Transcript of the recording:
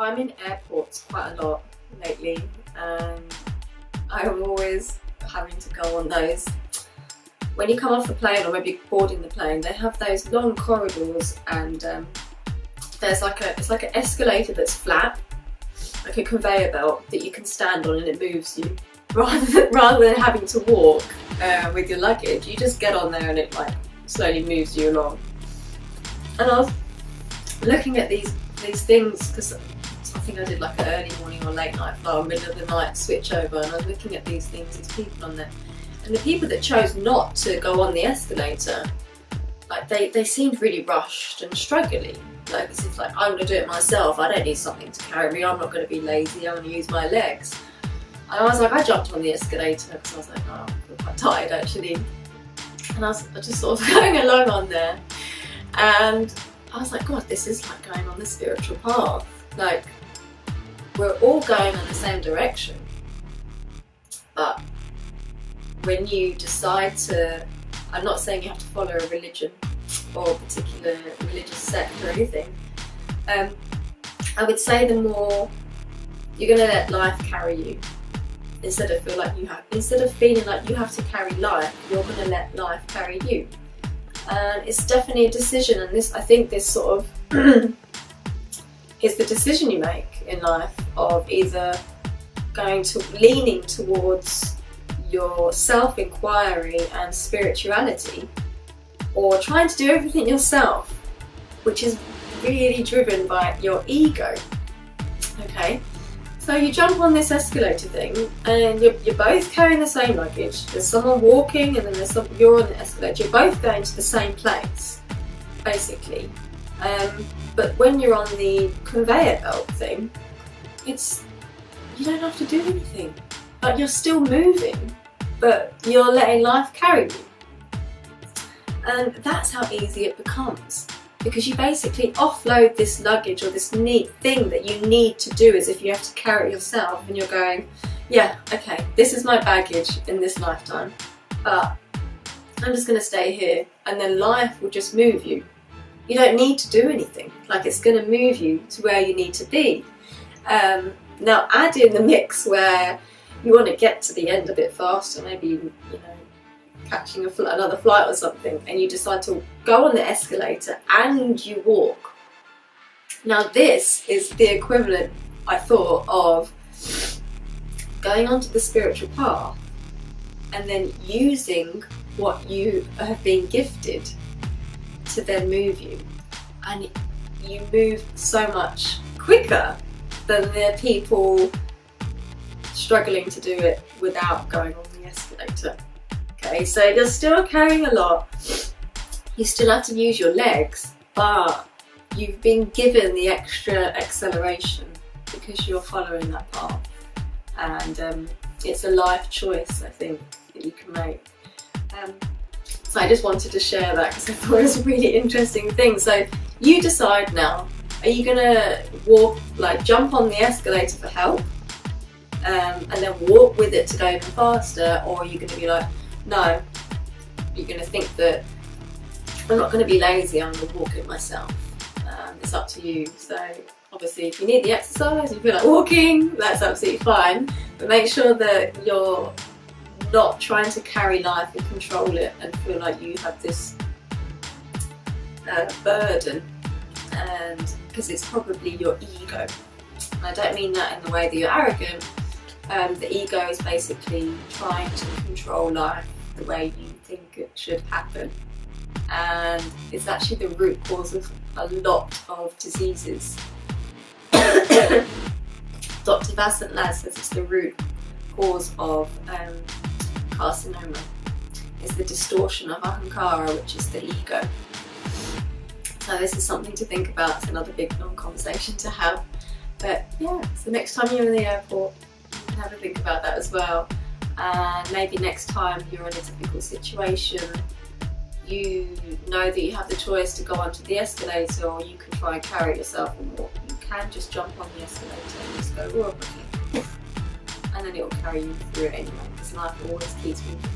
I'm in airports quite a lot lately, and I'm always having to go on those. When you come off the plane, or maybe boarding the plane, they have those long corridors, and there's it's like an escalator that's flat, like a conveyor belt that you can stand on and it moves you. Rather than having to walk with your luggage, you just get on there and it like slowly moves you along. And I was looking at these things because I think I did like an early morning or late night flight or middle of the night switch over, and I was looking at these people on there. And the people that chose not to go on the escalator, like they seemed really rushed and struggling. Like as if like, I'm going to do it myself, I don't need something to carry me, I'm not going to be lazy, I'm going to use my legs. And I was like, I jumped on the escalator because I was like, oh, I'm quite tired actually. And I was just sort of going along on there. And I was like, God, this is like going on the spiritual path. Like, we're all going in the same direction. But when you decide to, I'm not saying you have to follow a religion or a particular religious sect or anything. I would say the more you're going to let life carry you, instead of feeling like you have to carry life, you're going to let life carry you. And it's definitely a decision, and I think this sort of is the decision you make in life of either leaning towards your self-inquiry and spirituality, or trying to do everything yourself, which is really driven by your ego. Okay, so you jump on this escalator thing, and you're both carrying the same luggage. There's someone walking, and then you're on the escalator. You're both going to the same place, basically. But when you're on the conveyor belt thing, you don't have to do anything. Like, you're still moving, but you're letting life carry you. And that's how easy it becomes, because you basically offload this luggage or this neat thing that you need to do as if you have to carry it yourself, and you're going, yeah, okay, this is my baggage in this lifetime, but I'm just going to stay here, and then life will just move you. You don't need to do anything, like it's going to move you to where you need to be. Now add in the mix where you want to get to the end a bit faster, maybe catching another flight or something, and you decide to go on the escalator and you walk. Now this is the equivalent, I thought, of going onto the spiritual path and then using what you have been gifted to then move you, and you move so much quicker than the people struggling to do it without going on the escalator. Okay, so you're still carrying a lot, you still have to use your legs, but you've been given the extra acceleration because you're following that path, and it's a life choice, I think, that you can make. So I just wanted to share that because I thought it was a really interesting thing. So you decide now, are you going to jump on the escalator for help and then walk with it to go even faster, or are you going to be like, no, you're going to think that I'm not going to be lazy, I'm going to walk it myself. It's up to you. So obviously if you need the exercise, you feel like walking, that's absolutely fine, but make sure that you're not trying to carry life and control it and feel like you have this burden, and because it's probably your ego. And I don't mean that in the way that you're arrogant. The ego is basically trying to control life the way you think it should happen, and it's actually the root cause of a lot of diseases. Dr. Vasant Lad says it's the root cause of carcinoma. It's the distortion of ahankara, which is the ego. So this is something to think about. It's another big long conversation to have. But yeah, so next time you're in the airport, you can have a think about that as well. And maybe next time you're in a difficult situation, you know that you have the choice to go onto the escalator, or you can try and carry it yourself and walk. You can just jump on the escalator and just go, oh, okay, and then it will carry you through it anyway, because life always keeps moving.